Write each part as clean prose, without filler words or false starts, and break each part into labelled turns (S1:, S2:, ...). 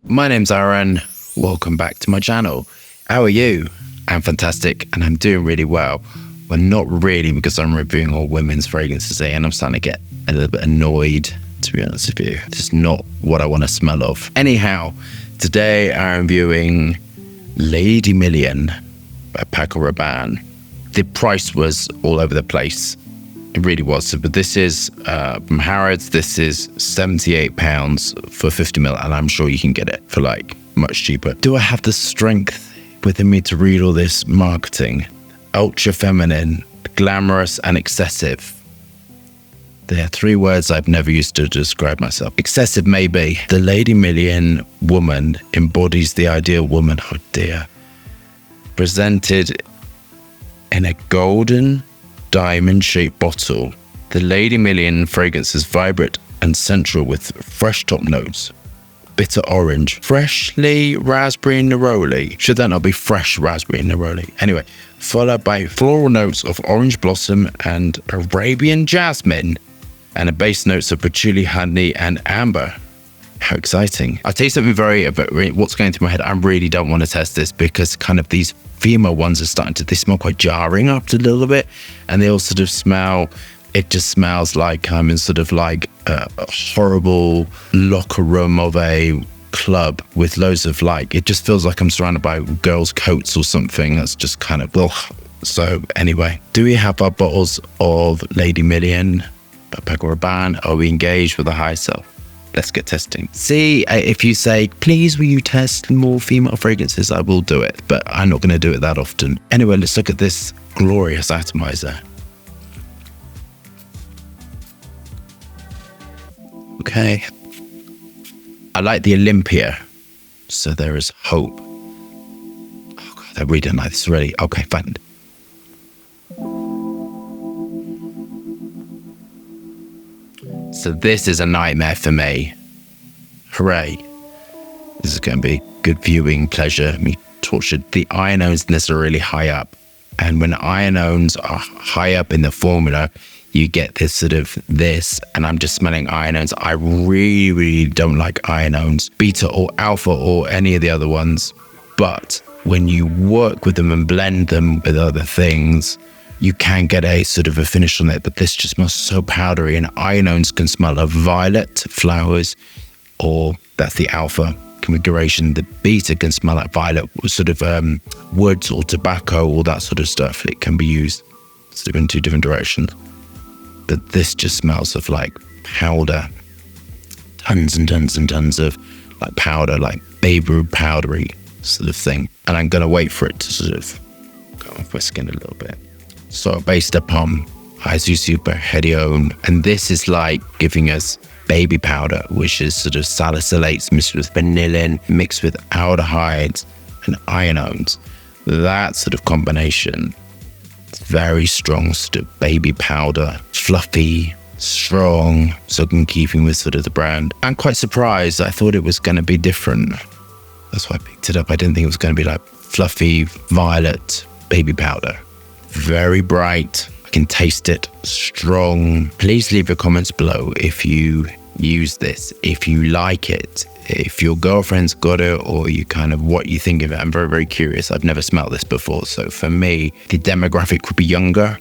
S1: My name's Aaron. Welcome back to my channel. How are you? I'm fantastic and I'm doing really well. Well, not really, because I'm reviewing all women's fragrances today and I'm starting to get a little bit annoyed, to be honest with you. It's not what I want to smell of. Anyhow, today I'm reviewing Lady Million by Paco Rabanne. The price was all over the place. It really was. But this is from Harrods. This is £78 for 50ml, and I'm sure you can get it for like much cheaper. Do I have the strength within me to read all this marketing? Ultra feminine, glamorous, and excessive. They are three words I've never used to describe myself. Excessive, maybe. The Lady Million woman embodies the ideal woman. Oh dear. Presented in a golden diamond-shaped bottle, the Lady Million fragrance is vibrant and sensual with fresh top notes. Bitter orange, freshly raspberry neroli. Should that not be fresh raspberry neroli? Anyway, followed by floral notes of orange blossom and Arabian jasmine, and a base notes of patchouli, honey, and amber. How exciting. I'll tell you something what's going through my head. I really don't want to test this because kind of these female ones are they smell quite jarring after a little bit, and they all sort of smell, it just smells like I'm in sort of like a horrible locker room of a club with loads of it just feels like I'm surrounded by girls' coats or something. That's just kind of, ugh. So anyway, do we have our bottles of Lady Million by Paco Rabanne? Are we engaged with the high self? Let's get testing. See, if you say, please will you test more female fragrances, I will do it, but I'm not going to do it that often. Anyway, let's look at this glorious atomizer. Okay. I like the Olympia, so there is hope. Oh God, I really don't like this already. Okay, fine. So this is a nightmare for me. Hooray. This is going to be good viewing pleasure. Me tortured. The ionones in this are really high up. And when ionones are high up in the formula, you get this sort of this, and I'm just smelling ionones. I really, really don't like ionones, beta or alpha or any of the other ones. But when you work with them and blend them with other things, you can get a sort of a finish on it, but this just smells so powdery, and ionones can smell of violet flowers, or that's the alpha configuration. The beta can smell like violet, sort of woods or tobacco, all that sort of stuff. It can be used sort of in two different directions. But this just smells of like powder, tons and tons and tons of like powder, like baby Ruth powdery sort of thing. And I'm going to wait for it to sort of go off my skin a little bit. So based upon Hughes Super Hedione, and this is like giving us baby powder, which is sort of salicylates mixed with vanillin, mixed with aldehydes and ionones. That sort of combination, it's very strong sort of baby powder, fluffy, strong, so in keeping with sort of the brand. I'm quite surprised. I thought it was going to be different. That's why I picked it up. I didn't think it was going to be like fluffy violet baby powder. Very bright. I can taste it. Strong. Please leave your comments below if you use this, if you like it, if your girlfriend's got it, or you kind of what you think of it. I'm very, very curious. I've never smelled this before. So for me, the demographic would be younger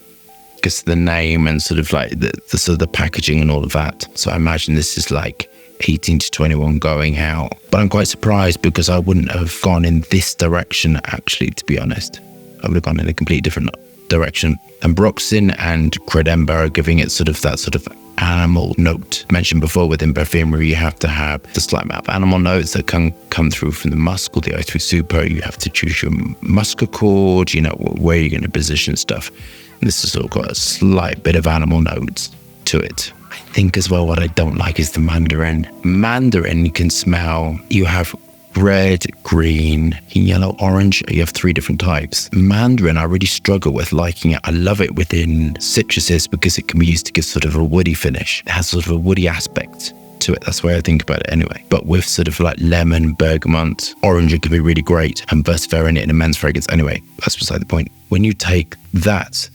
S1: because of the name and sort of like the sort of the packaging and all of that. So I imagine this is like 18 to 21 going out. But I'm quite surprised because I wouldn't have gone in this direction, actually, to be honest. I would have gone in a completely different direction. And Broxin and Credember are giving it sort of that sort of animal note. Mentioned before within Perfumer, you have to have the slight amount of animal notes that can come through from the musk or the O3 Super. You have to choose your musk accord, you know, where you're going to position stuff. And this has all got a slight bit of animal notes to it. I think as well what I don't like is the mandarin. Mandarin you can smell, you have red, green, yellow, orange. You have three different types. Mandarin, I really struggle with liking it. I love it within citruses because it can be used to give sort of a woody finish. It has sort of a woody aspect to it. That's the way I think about it anyway. But with sort of like lemon, bergamot, orange, it can be really great. And Versifera in a men's fragrance. Anyway, that's beside the point. When you take that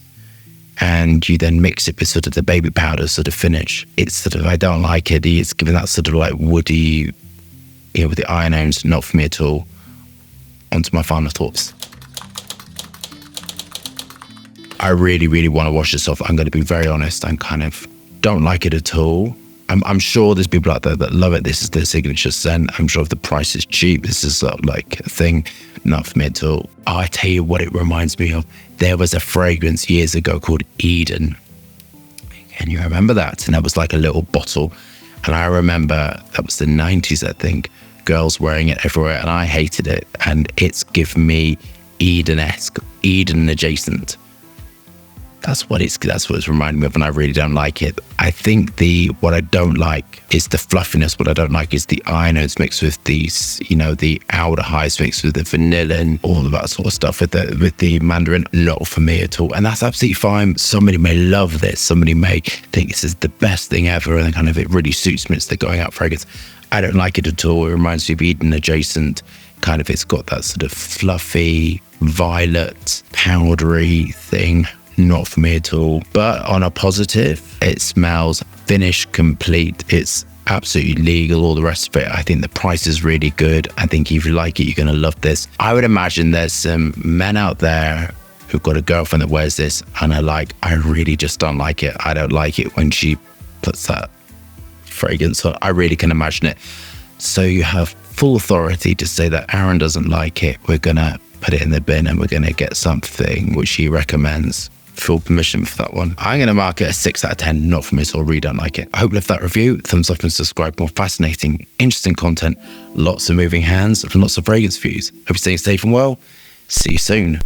S1: and you then mix it with sort of the baby powder sort of finish, it's sort of, I don't like it. It's giving that sort of like woody here with the ionones, not for me at all. On to my final thoughts. I really, really want to wash this off. I'm going to be very honest. I kind of don't like it at all. I'm sure there's people out there that love it. This is their signature scent. I'm sure if the price is cheap, this is like a thing. Not for me at all. I tell you what it reminds me of. There was a fragrance years ago called Eden. Can you remember that? And that was like a little bottle. And I remember that was the 90s, I think. Girls wearing it everywhere, and I hated it. And it's given me Eden-esque, Eden adjacent. That's what it's reminding me of, and I really don't like it. I think what I don't like is the fluffiness. What I don't like is the ionones mixed with these, the aldehydes mixed with the vanilla and all of that sort of stuff with the mandarin. Not for me at all, and that's absolutely fine. Somebody may love this. Somebody may think this is the best thing ever, and kind of it really suits me. It's the going out fragrance. I don't like it at all. It reminds me of Eden adjacent. Kind of, it's got that sort of fluffy, violet, powdery thing. Not for me at all. But on a positive, it smells finished, complete. It's absolutely legal, all the rest of it. I think the price is really good. I think if you like it, you're going to love this. I would imagine there's some men out there who've got a girlfriend that wears this and are like, I really just don't like it. I don't like it when she puts that fragrance on. I really can imagine it. So you have full authority to say that Aaron doesn't like it. We're going to put it in the bin and we're going to get something which he recommends. Full permission for that one. I'm going to mark it a 6 out of 10. Not for me at all. Really don't like it. I hope you love that review. Thumbs up and subscribe. More fascinating, interesting content. Lots of moving hands and lots of fragrance views. Hope you're staying safe and well. See you soon.